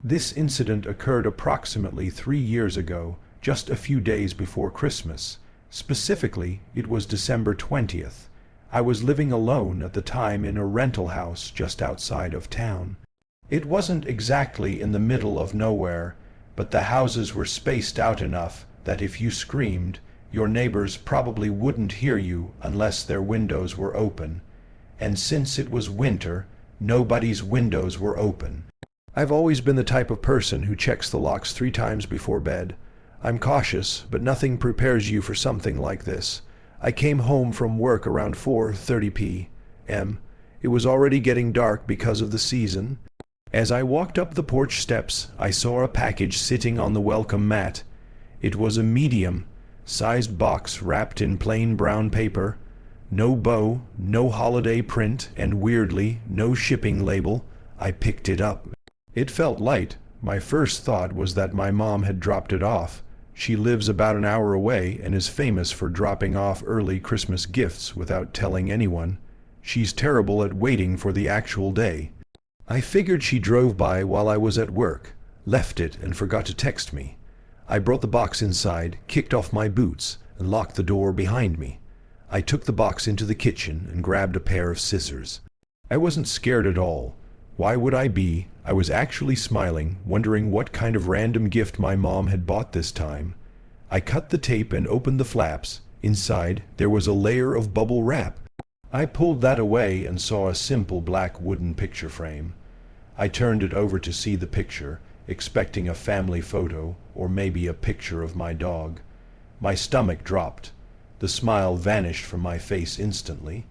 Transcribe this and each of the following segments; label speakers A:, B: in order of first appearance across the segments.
A: This incident occurred approximately 3 years ago, just a few days before Christmas. Specifically, it was December 20th. I was living alone at the time in a rental house just outside of town. It wasn't exactly in the middle of nowhere, but the houses were spaced out enough that if you screamed, your neighbors probably wouldn't hear you unless their windows were open. And since it was winter, nobody's windows were open. I've always been the type of person who checks the locks 3 times before bed. I'm cautious, but nothing prepares you for something like this. I came home from work around 4:30 p.m. It was already getting dark because of the season. As I walked up the porch steps, I saw a package sitting on the welcome mat. It was a medium-sized box wrapped in plain brown paper. No bow, no holiday print, and weirdly, no shipping label. I picked it up. It felt light. My first thought was that my mom had dropped it off. She lives about an hour away and is famous for dropping off early Christmas gifts without telling anyone. She's terrible at waiting for the actual day. I figured she drove by while I was at work, left it, and forgot to text me. I brought the box inside, kicked off my boots, and locked the door behind me. I took the box into the kitchen and grabbed a pair of scissors. I wasn't scared at all. Why would I be? I was actually smiling, wondering what kind of random gift my mom had bought this time. I cut the tape and opened the flaps. Inside, there was a layer of bubble wrap. I pulled that away and saw a simple black wooden picture frame. I turned it over to see the picture, expecting a family photo or maybe a picture of my dog. My stomach dropped. The smile vanished from my face instantly.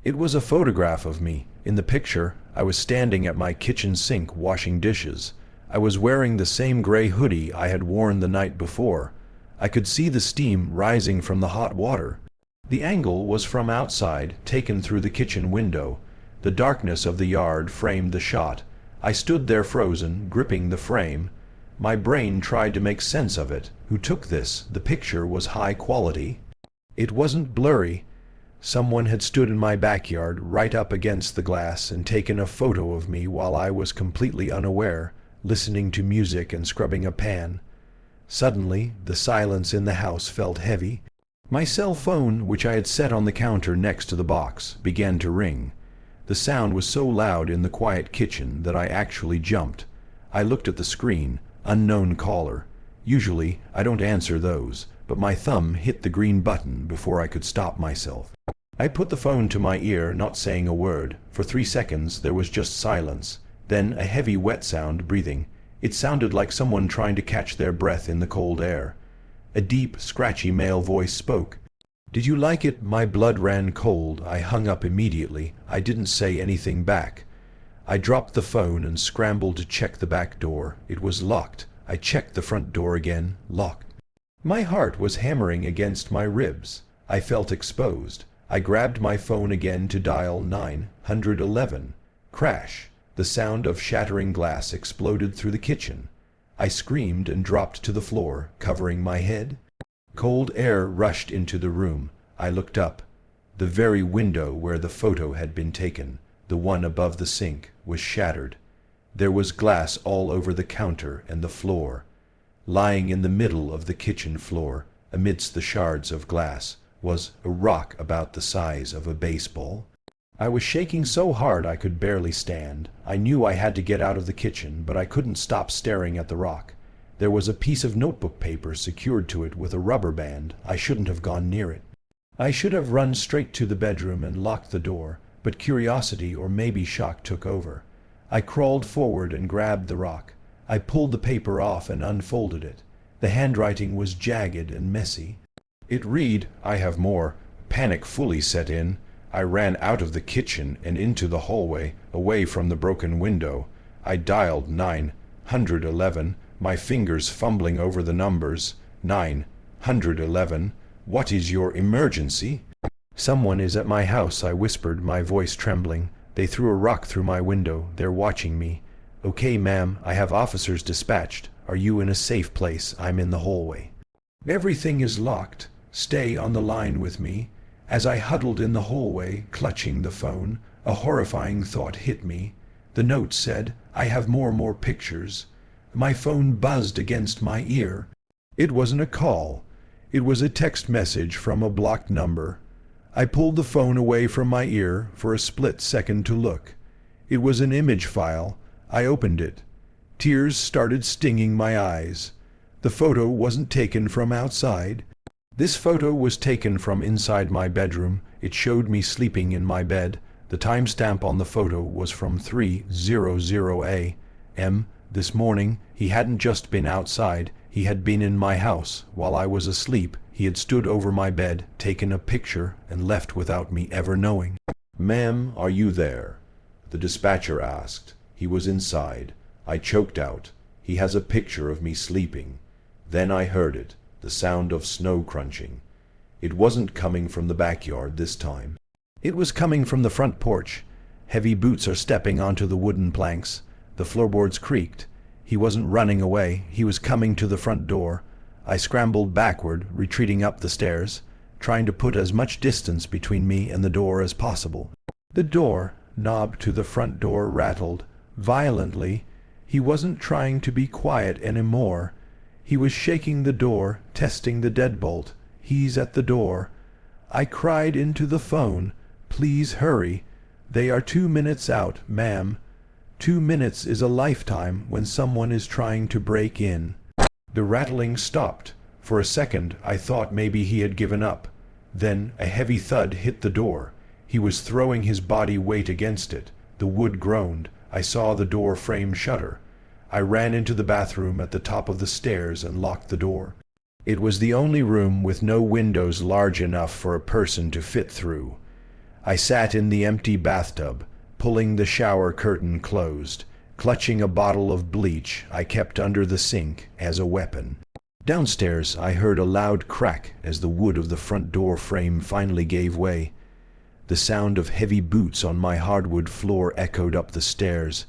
A: It was a photograph of me. In the picture, I was standing at my kitchen sink washing dishes. I was wearing the same gray hoodie I had worn the night before. I could see the steam rising from the hot water. The angle was from outside, taken through the kitchen window. The darkness of the yard framed the shot. I stood there frozen, gripping the frame. My brain tried to make sense of it. Who took this? The picture was high quality. It wasn't blurry. Someone had stood in my backyard, right up against the glass, and taken a photo of me while I was completely unaware, listening to music and scrubbing a pan. Suddenly, the silence in the house felt heavy. My cell phone, which I had set on the counter next to the box, began to ring. The sound was so loud in the quiet kitchen that I actually jumped. I looked at the screen. Unknown caller. Usually, I don't answer those, but my thumb hit the green button before I could stop myself. I put the phone to my ear, not saying a word. For 3 seconds there was just silence. Then a heavy wet sound, breathing. It sounded like someone trying to catch their breath in the cold air. A deep, scratchy male voice spoke. "Did you like it?" My blood ran cold. I hung up immediately. I didn't say anything back. I dropped the phone and scrambled to check the back door. It was locked. I checked the front door again. Locked. My heart was hammering against my ribs. I felt exposed. I grabbed my phone again to dial 911. Crash. The sound of shattering glass exploded through the kitchen. I screamed and dropped to the floor, covering my head. Cold air rushed into the room. I looked up. The very window where the photo had been taken, the one above the sink, was shattered. There was glass all over the counter and the floor. Lying in the middle of the kitchen floor, amidst the shards of glass, was a rock about the size of a baseball. I was shaking so hard I could barely stand. I knew I had to get out of the kitchen, but I couldn't stop staring at the rock. There was a piece of notebook paper secured to it with a rubber band. I shouldn't have gone near it. I should have run straight to the bedroom and locked the door, but curiosity or maybe shock took over. I crawled forward and grabbed the rock. I pulled the paper off and unfolded it. The handwriting was jagged and messy. It read, "I have more." Panic fully set in. I ran out of the kitchen and into the hallway, away from the broken window. I dialed 911, my fingers fumbling over the numbers. 911. "What is your emergency?" "Someone is at my house," I whispered, my voice trembling. "They threw a rock through my window. They're watching me." "Okay, ma'am, I have officers dispatched. Are you in a safe place?" "I'm in the hallway." "Everything is locked. Stay on the line with me." As I huddled in the hallway, clutching the phone, a horrifying thought hit me. The note said, "I have more pictures." My phone buzzed against my ear. It wasn't a call. It was a text message from a blocked number. I pulled the phone away from my ear for a split second to look. It was an image file. I opened it. Tears started stinging my eyes. The photo wasn't taken from outside. This photo was taken from inside my bedroom. It showed me sleeping in my bed. The timestamp on the photo was from 3:00 a.m. This morning. He hadn't just been outside. He had been in my house. While I was asleep, he had stood over my bed, taken a picture, and left without me ever knowing. "Ma'am, are you there?" the dispatcher asked. He was inside. I choked out. "He has a picture of me sleeping." Then I heard it, the sound of snow crunching. It wasn't coming from the backyard this time. It was coming from the front porch. Heavy boots are stepping onto the wooden planks. The floorboards creaked. He wasn't running away. He was coming to the front door. I scrambled backward, retreating up the stairs, trying to put as much distance between me and the door as possible. The door knob to the front door rattled violently. He wasn't trying to be quiet anymore. He was shaking the door, testing the deadbolt. "He's at the door." I cried into the phone, "Please hurry. They are 2 minutes out, ma'am." 2 minutes is a lifetime when someone is trying to break in. The rattling stopped. For a second I thought maybe he had given up. Then a heavy thud hit the door. He was throwing his body weight against it. The wood groaned. I saw the door frame shudder. I ran into the bathroom at the top of the stairs and locked the door. It was the only room with no windows large enough for a person to fit through. I sat in the empty bathtub, pulling the shower curtain closed, clutching a bottle of bleach I kept under the sink as a weapon. Downstairs I heard a loud crack as the wood of the front door frame finally gave way. The sound of heavy boots on my hardwood floor echoed up the stairs.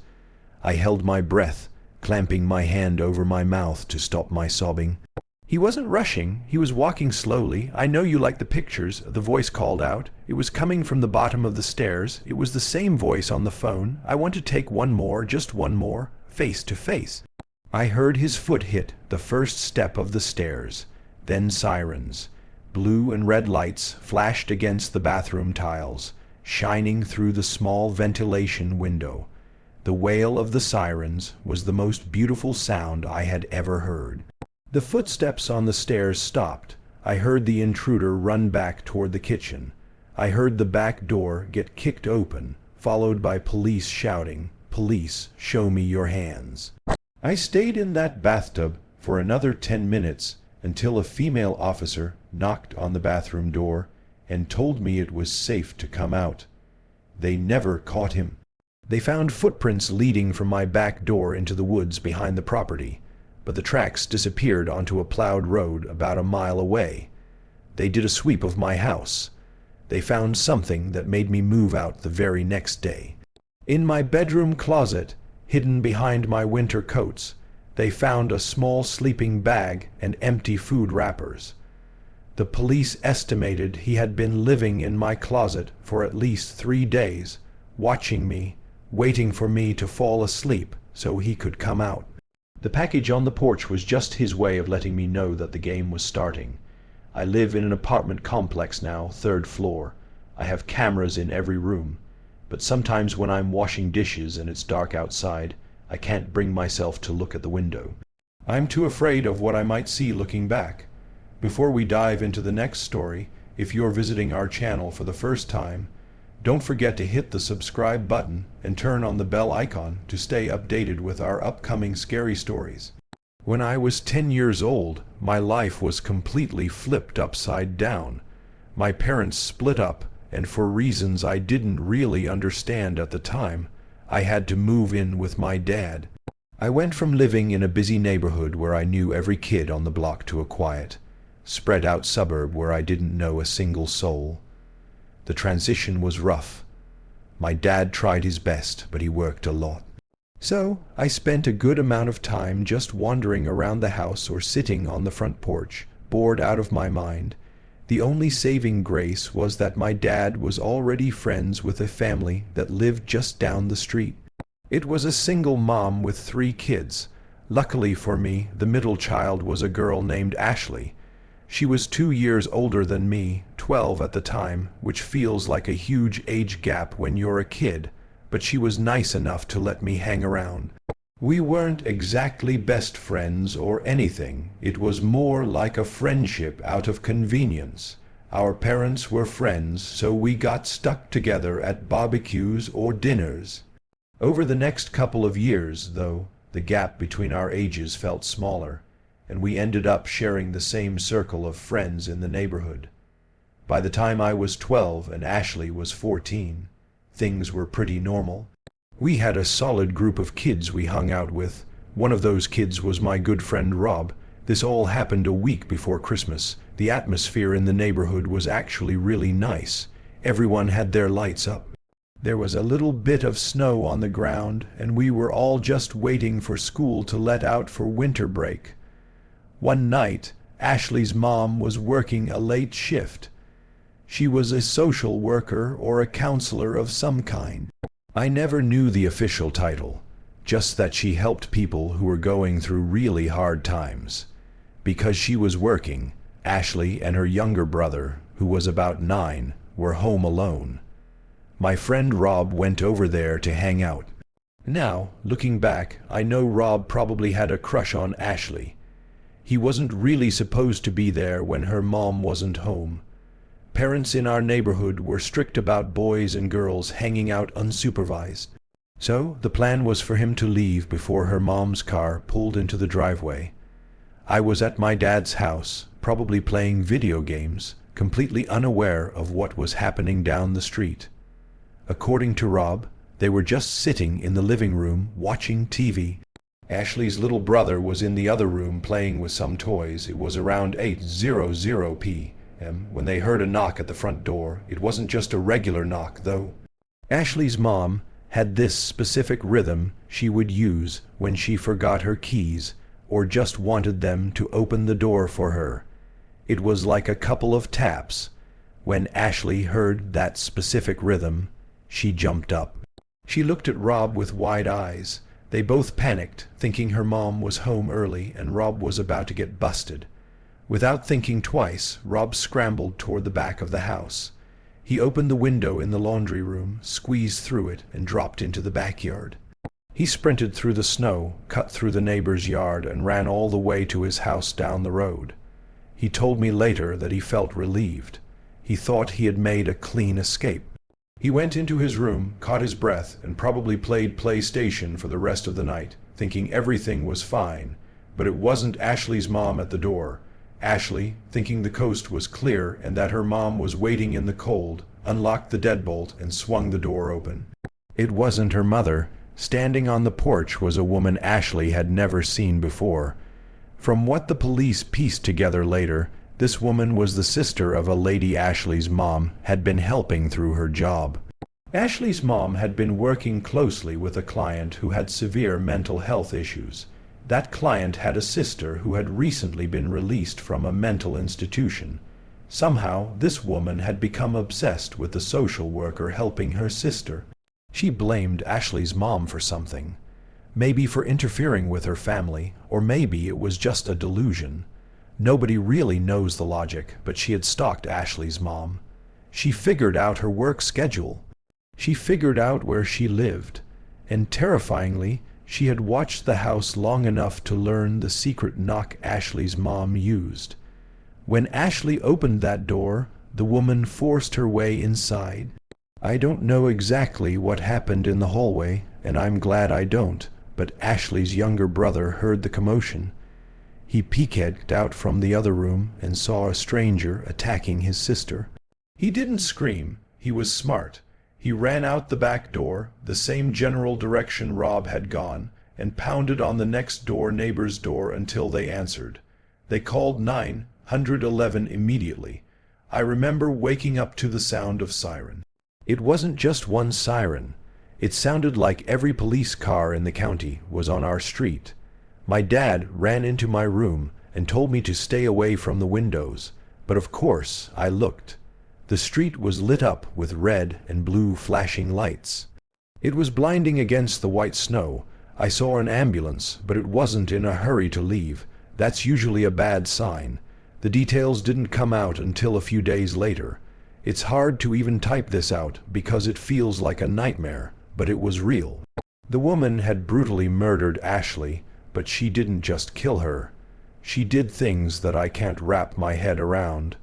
A: I held my breath, clamping my hand over my mouth to stop my sobbing. "He wasn't rushing. He was walking slowly. I know you like the pictures," the voice called out. It was coming from the bottom of the stairs. It was the same voice on the phone. "I want to take one more, just one more, face to face." I heard his foot hit the first step of the stairs. Then sirens. Blue and red lights flashed against the bathroom tiles, shining through the small ventilation window. The wail of the sirens was the most beautiful sound I had ever heard. The footsteps on the stairs stopped. I heard the intruder run back toward the kitchen. I heard the back door get kicked open, followed by police shouting, "Police, show me your hands." I stayed in that bathtub for another 10 minutes until a female officer knocked on the bathroom door and told me it was safe to come out. They never caught him. They found footprints leading from my back door into the woods behind the property, but the tracks disappeared onto a plowed road about a mile away. They did a sweep of my house. They found something that made me move out the very next day. In my bedroom closet, hidden behind my winter coats, they found a small sleeping bag and empty food wrappers. The police estimated he had been living in my closet for at least 3 days, watching me, waiting for me to fall asleep so he could come out. The package on the porch was just his way of letting me know that the game was starting. I live in an apartment complex now, 3rd floor. I have cameras in every room, but sometimes when I'm washing dishes and it's dark outside, I can't bring myself to look at the window. I'm too afraid of what I might see looking back. Before we dive into the next story, if you're visiting our channel for the first time, don't forget to hit the subscribe button and turn on the bell icon to stay updated with our upcoming scary stories. When I was 10 years old, my life was completely flipped upside down. My parents split up, and for reasons I didn't really understand at the time, I had to move in with my dad. I went from living in a busy neighborhood where I knew every kid on the block to a quiet, spread out suburb where I didn't know a single soul. The transition was rough. My dad tried his best, but he worked a lot. So I spent a good amount of time just wandering around the house or sitting on the front porch, bored out of my mind. The only saving grace was that my dad was already friends with a family that lived just down the street. It was a single mom with 3 kids, Luckily for me, the middle child was a girl named Ashley. She was 2 years older than me, 12 at the time, which feels like a huge age gap when you're a kid, but she was nice enough to let me hang around. We weren't exactly best friends or anything. It was more like a friendship out of convenience. Our parents were friends, so we got stuck together at barbecues or dinners. Over the next couple of years, though, the gap between our ages felt smaller, and we ended up sharing the same circle of friends in the neighborhood. By the time I was 12 and Ashley was 14, things were pretty normal. We had a solid group of kids we hung out with. One of those kids was my good friend Rob. This all happened a week before Christmas. The atmosphere in the neighborhood was actually really nice. Everyone had their lights up. There was a little bit of snow on the ground, and we were all just waiting for school to let out for winter break. One night, Ashley's mom was working a late shift. She was a social worker or a counselor of some kind. I never knew the official title, just that she helped people who were going through really hard times. Because she was working, Ashley and her younger brother, who was about 9, were home alone. My friend Rob went over there to hang out. Now, looking back, I know Rob probably had a crush on Ashley. He wasn't really supposed to be there when her mom wasn't home. Parents in our neighborhood were strict about boys and girls hanging out unsupervised. So the plan was for him to leave before her mom's car pulled into the driveway. I was at my dad's house, probably playing video games, completely unaware of what was happening down the street. According to Rob, they were just sitting in the living room watching TV. Ashley's little brother was in the other room playing with some toys. It was around 8:00 p.m. when they heard a knock at the front door. It wasn't just a regular knock, though. Ashley's mom had this specific rhythm she would use when she forgot her keys or just wanted them to open the door for her. It was like a couple of taps. When Ashley heard that specific rhythm, she jumped up. She looked at Rob with wide eyes. They both panicked, thinking her mom was home early and Rob was about to get busted. Without thinking twice, Rob scrambled toward the back of the house. He opened the window in the laundry room, squeezed through it, and dropped into the backyard. He sprinted through the snow, cut through the neighbor's yard, and ran all the way to his house down the road. He told me later that he felt relieved. He thought he had made a clean escape. He went into his room, caught his breath, and probably played PlayStation for the rest of the night, thinking everything was fine. But it wasn't Ashley's mom at the door. Ashley, thinking the coast was clear and that her mom was waiting in the cold, unlocked the deadbolt and swung the door open. It wasn't her mother. Standing on the porch was a woman Ashley had never seen before. From what the police pieced together later, this woman was the sister of a lady Ashley's mom had been helping through her job. Ashley's mom had been working closely with a client who had severe mental health issues. That client had a sister who had recently been released from a mental institution. Somehow, this woman had become obsessed with the social worker helping her sister. She blamed Ashley's mom for something. Maybe for interfering with her family, or maybe it was just a delusion. Nobody really knows the logic, but she had stalked Ashley's mom. She figured out her work schedule. She figured out where she lived. And terrifyingly, she had watched the house long enough to learn the secret knock Ashley's mom used. When Ashley opened that door, the woman forced her way inside. I don't know exactly what happened in the hallway, and I'm glad I don't, but Ashley's younger brother heard the commotion. He peeked out from the other room and saw a stranger attacking his sister. He didn't scream. He was smart. He ran out the back door, the same general direction Rob had gone, and pounded on the next door neighbor's door until they answered. They called 911 immediately. I remember waking up to the sound of siren. It wasn't just one siren. It sounded like every police car in the county was on our street. My dad ran into my room and told me to stay away from the windows, but of course I looked. The street was lit up with red and blue flashing lights. It was blinding against the white snow. I saw an ambulance, but it wasn't in a hurry to leave. That's usually a bad sign. The details didn't come out until a few days later. It's hard to even type this out because it feels like a nightmare, but it was real. The woman had brutally murdered Ashley, but she didn't just kill her. She did things that I can't wrap my head around.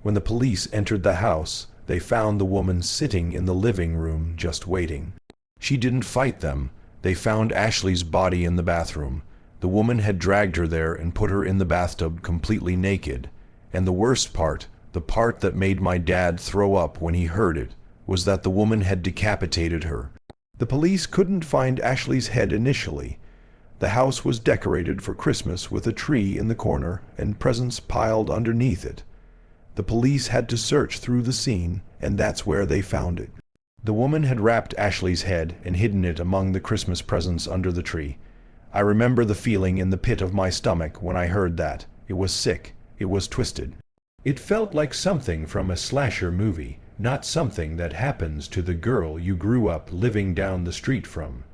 A: When the police entered the house, they found the woman sitting in the living room just waiting. She didn't fight them. They found Ashley's body in the bathroom. The woman had dragged her there and put her in the bathtub completely naked. And the worst part, the part that made my dad throw up when he heard it, was that the woman had decapitated her. The police couldn't find Ashley's head initially. The house was decorated for Christmas with a tree in the corner and presents piled underneath it. The police had to search through the scene, and that's where they found it. The woman had wrapped Ashley's head and hidden it among the Christmas presents under the tree. I remember the feeling in the pit of my stomach when I heard that. It was sick. It was twisted. It felt like something from a slasher movie, not something that happens to the girl you grew up living down the street from.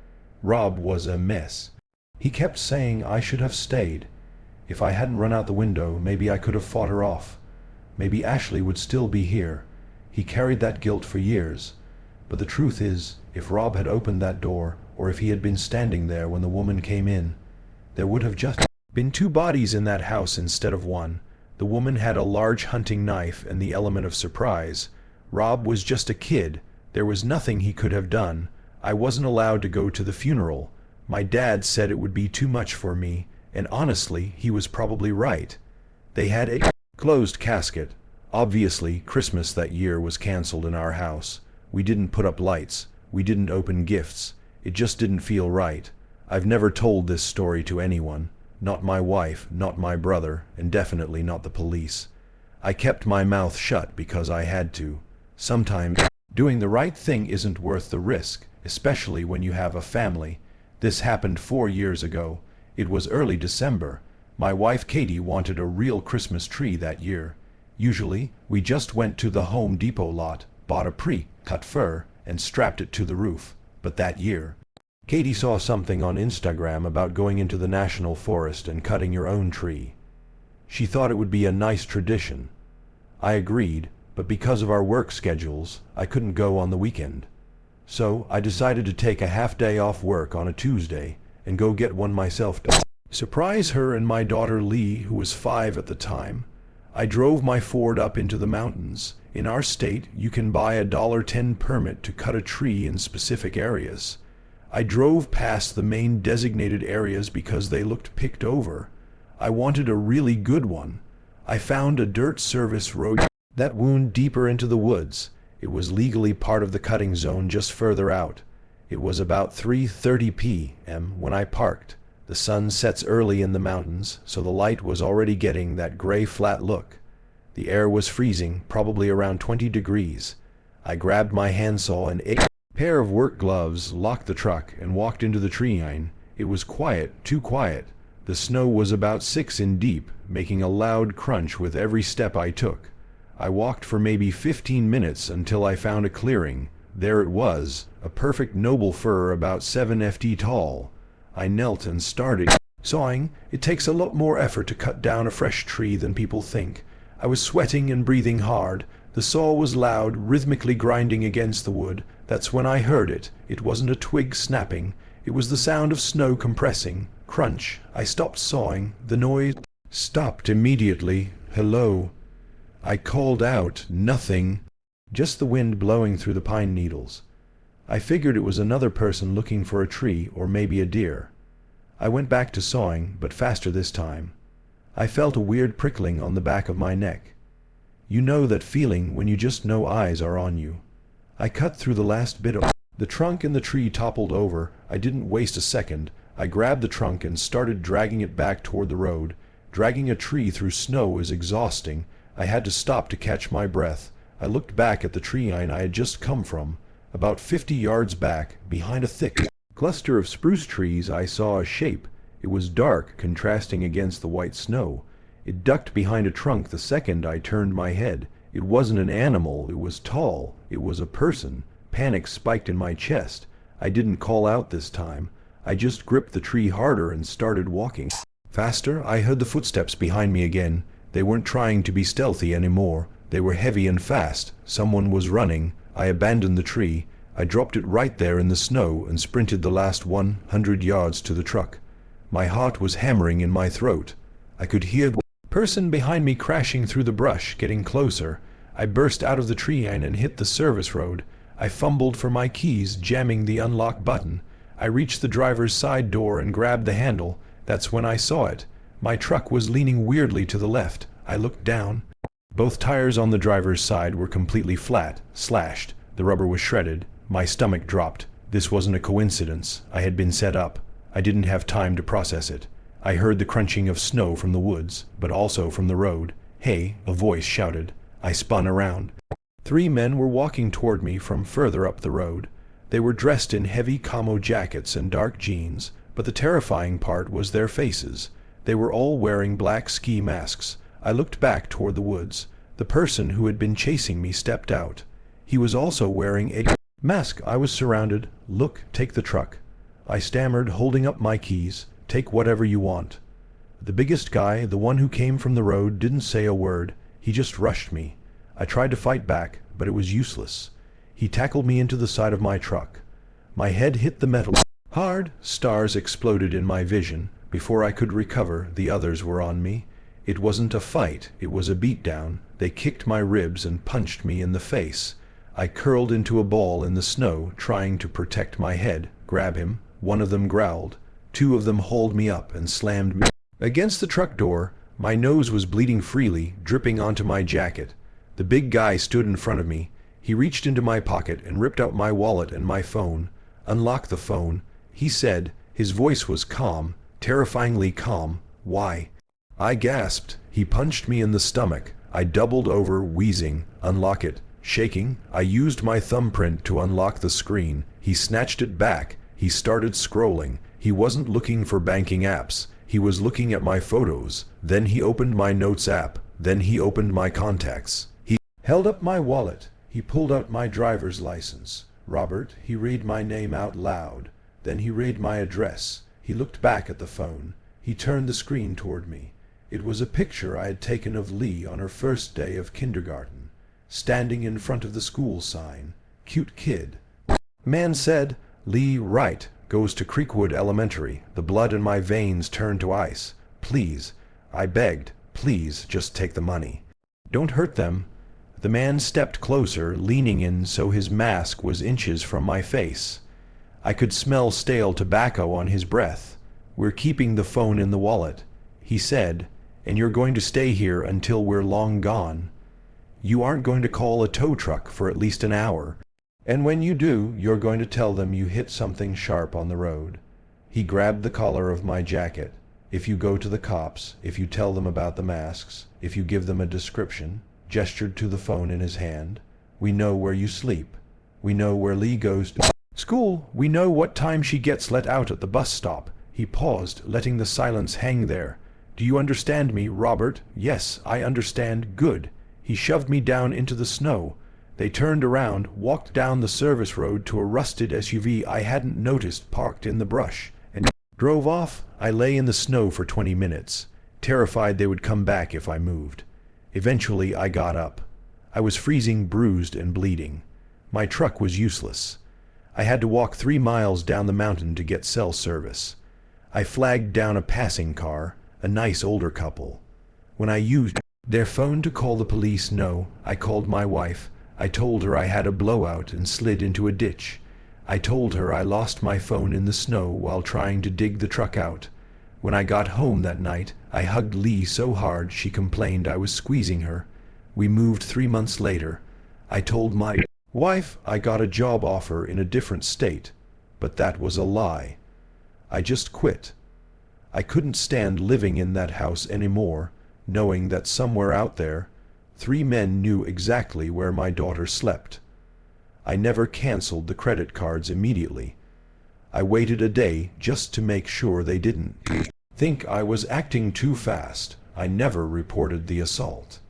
A: Rob was a mess. He kept saying I should have stayed. If I hadn't run out the window, maybe I could have fought her off. Maybe Ashley would still be here. He carried that guilt for years. But the truth is, if Rob had opened that door, or if he had been standing there when the woman came in, there would have just been two bodies in that house instead of one. The woman had a large hunting knife and the element of surprise. Rob was just a kid. There was nothing he could have done. I wasn't allowed to go to the funeral. My dad said it would be too much for me, and honestly, he was probably right. They had a closed casket. Obviously, Christmas that year was canceled in our house. We didn't put up lights. We didn't open gifts. It just didn't feel right. I've never told this story to anyone. Not my wife, not my brother, and definitely not the police. I kept my mouth shut because I had to. Sometimes doing the right thing isn't worth the risk, especially when you have a family. This happened 4 years ago. It was early December. My wife Katie wanted a real Christmas tree that year. Usually, we just went to the Home Depot lot, bought a pre-cut fir, and strapped it to the roof. But that year, Katie saw something on Instagram about going into the national forest and cutting your own tree. She thought it would be a nice tradition. I agreed, but because of our work schedules, I couldn't go on the weekend. So I decided to take a half day off work on a Tuesday and go get one myself to surprise her and my daughter Lee, who was 5 at the time. I drove my Ford up into the mountains. In our state, you can buy a $10 permit to cut a tree in specific areas. I drove past the main designated areas because they looked picked over. I wanted a really good one. I found a dirt service road that wound deeper into the woods. It was legally part of the cutting zone just further out. It was about 3:30 p.m. when I parked. The sun sets early in the mountains, so the light was already getting that gray flat look. The air was freezing, probably around 20 degrees. I grabbed my handsaw and a pair of work gloves, locked the truck, and walked into the tree line. It was quiet, too quiet. The snow was about 6 in deep, making a loud crunch with every step I took. I walked for maybe 15 minutes until I found a clearing. There it was, a perfect noble fir about 7 ft tall. I knelt and started sawing. It takes a lot more effort to cut down a fresh tree than people think. I was sweating and breathing hard. The saw was loud, rhythmically grinding against the wood. That's when I heard it. It wasn't a twig snapping. It was the sound of snow compressing. Crunch. I stopped sawing. The noise stopped immediately. Hello. I called out. Nothing. Just the wind blowing through the pine needles. I figured it was another person looking for a tree or maybe a deer. I went back to sawing, but faster this time. I felt a weird prickling on the back of my neck. You know that feeling when you just know eyes are on you. I cut through the last bit of the trunk and the tree toppled over. I didn't waste a second. I grabbed the trunk and started dragging it back toward the road. Dragging a tree through snow is exhausting. I had to stop to catch my breath. I looked back at the tree line I had just come from. About 50 yards back, behind a thick cluster of spruce trees, I saw a shape. It was dark, contrasting against the white snow. It ducked behind a trunk the second I turned my head. It wasn't an animal, it was tall. It was a person. Panic spiked in my chest. I didn't call out this time. I just gripped the tree harder and started walking faster. I heard the footsteps behind me again. They weren't trying to be stealthy anymore. They were heavy and fast. Someone was running. I abandoned the tree. I dropped it right there in the snow and sprinted the last 100 yards to the truck. My heart was hammering in my throat. I could hear the person behind me crashing through the brush, getting closer. I burst out of the tree and hit the service road. I fumbled for my keys, jamming the unlock button. I reached the driver's side door and grabbed the handle. That's when I saw it. My truck was leaning weirdly to the left. I looked down. Both tires on the driver's side were completely flat, slashed. The rubber was shredded. My stomach dropped. This wasn't a coincidence. I had been set up. I didn't have time to process it. I heard the crunching of snow from the woods, but also from the road. "Hey," a voice shouted. I spun around. 3 men were walking toward me from further up the road. They were dressed in heavy camo jackets and dark jeans, but the terrifying part was their faces. They were all wearing black ski masks. I looked back toward the woods. The person who had been chasing me stepped out. He was also wearing a mask. I was surrounded. "Look, take the truck," I stammered, holding up my keys. "Take whatever you want." The biggest guy, the one who came from the road, didn't say a word. He just rushed me. I tried to fight back, but it was useless. He tackled me into the side of my truck. My head hit the metal hard. Stars exploded in my vision. Before I could recover, the others were on me. It wasn't a fight, it was a beatdown. They kicked my ribs and punched me in the face. I curled into a ball in the snow, trying to protect my head. "Grab him," one of them growled. 2 of them hauled me up and slammed me against the truck door. My nose was bleeding freely, dripping onto my jacket. The big guy stood in front of me. He reached into my pocket and ripped out my wallet and my phone. "Unlock the phone," he said. His voice was calm, terrifyingly calm. "Why?" I gasped. He punched me in the stomach. I doubled over, wheezing. "Unlock it." Shaking, I used my thumbprint to unlock the screen. He snatched it back. He started scrolling. He wasn't looking for banking apps. He was looking at my photos. Then he opened my notes app. Then he opened my contacts. He held up my wallet. He pulled out my driver's license. "Robert," he read my name out loud. Then he read my address. He looked back at the phone. He turned the screen toward me. It was a picture I had taken of Lee on her first day of kindergarten, standing in front of the school sign. "Cute kid." Man said, "Lee Wright goes to Creekwood Elementary." The blood in my veins turned to ice. "Please," I begged, "please just take the money. Don't hurt them." The man stepped closer, leaning in so his mask was inches from my face. I could smell stale tobacco on his breath. "We're keeping the phone in the wallet," he said, "and you're going to stay here until we're long gone. You aren't going to call a tow truck for at least an hour. And when you do, you're going to tell them you hit something sharp on the road." He grabbed the collar of my jacket. "If you go to the cops, if you tell them about the masks, if you give them a description," gestured to the phone in his hand, "we know where you sleep. We know where Lee goes to school. We know what time she gets let out at the bus stop." He paused, letting the silence hang there. "Do you understand me, Robert?" "Yes, I understand." "Good." He shoved me down into the snow. They turned around, walked down the service road to a rusted SUV I hadn't noticed parked in the brush, and drove off. I lay in the snow for 20 minutes, terrified they would come back if I moved. Eventually I got up. I was freezing, bruised, and bleeding. My truck was useless. I had to walk 3 miles down the mountain to get cell service. I flagged down a passing car, a nice older couple. When I used their phone to call the police, no, I called my wife. I told her I had a blowout and slid into a ditch. I told her I lost my phone in the snow while trying to dig the truck out. When I got home that night, I hugged Lee so hard she complained I was squeezing her. We moved 3 months later. I told my wife I got a job offer in a different state, but that was a lie. I just quit. I couldn't stand living in that house anymore, knowing that somewhere out there, 3 men knew exactly where my daughter slept. I never canceled the credit cards immediately. I waited a day just to make sure they didn't think I was acting too fast. I never reported the assault.